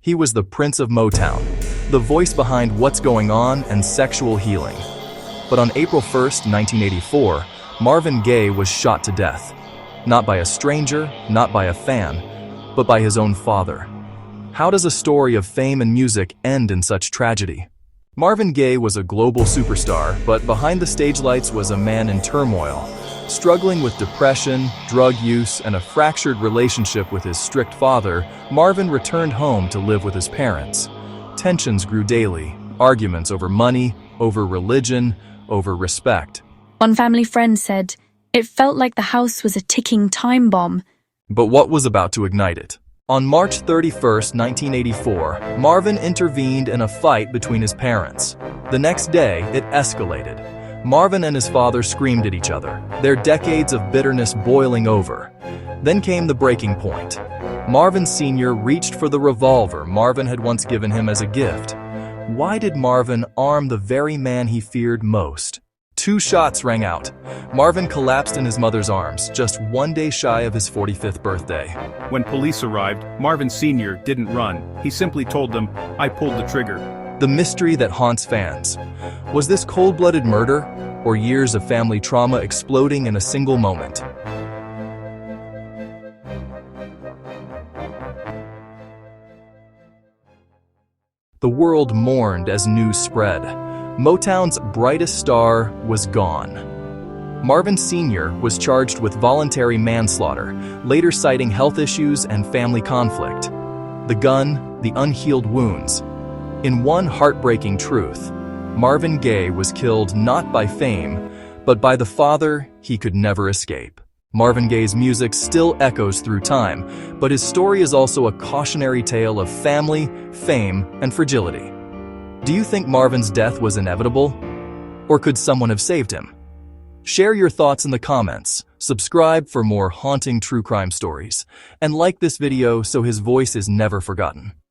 He was the Prince of Motown, the voice behind What's Going On and Sexual Healing. But on April 1st, 1984, Marvin Gaye was shot to death. Not by a stranger, not by a fan, but by his own father. How does a story of fame and music end in such tragedy? Marvin Gaye was a global superstar, but behind the stage lights was a man in turmoil, struggling with depression, drug use, and a fractured relationship with his strict father. Marvin returned home to live with his parents. Tensions grew daily, arguments over money, over religion, over respect. One family friend said, "It felt like the house was a ticking time bomb." But what was about to ignite it? On March 31st, 1984, Marvin intervened in a fight between his parents. The next day, it escalated. Marvin and his father screamed at each other, their decades of bitterness boiling over. Then came the breaking point. Marvin Sr. reached for the revolver Marvin had once given him as a gift. Why did Marvin arm the very man he feared most? 2 shots rang out. Marvin collapsed in his mother's arms, just 1 day shy of his 45th birthday. When police arrived, Marvin Sr. didn't run. He simply told them, "I pulled the trigger." The mystery that haunts fans. Was this cold-blooded murder, or years of family trauma exploding in a single moment? The world mourned as news spread. Motown's brightest star was gone. Marvin Sr. was charged with voluntary manslaughter, later citing health issues and family conflict. The gun, the unhealed wounds. In one heartbreaking truth, Marvin Gaye was killed not by fame, but by the father he could never escape. Marvin Gaye's music still echoes through time, but his story is also a cautionary tale of family, fame, and fragility. Do you think Marvin's death was inevitable? Or could someone have saved him? Share your thoughts in the comments, subscribe for more haunting true crime stories, and like this video so his voice is never forgotten.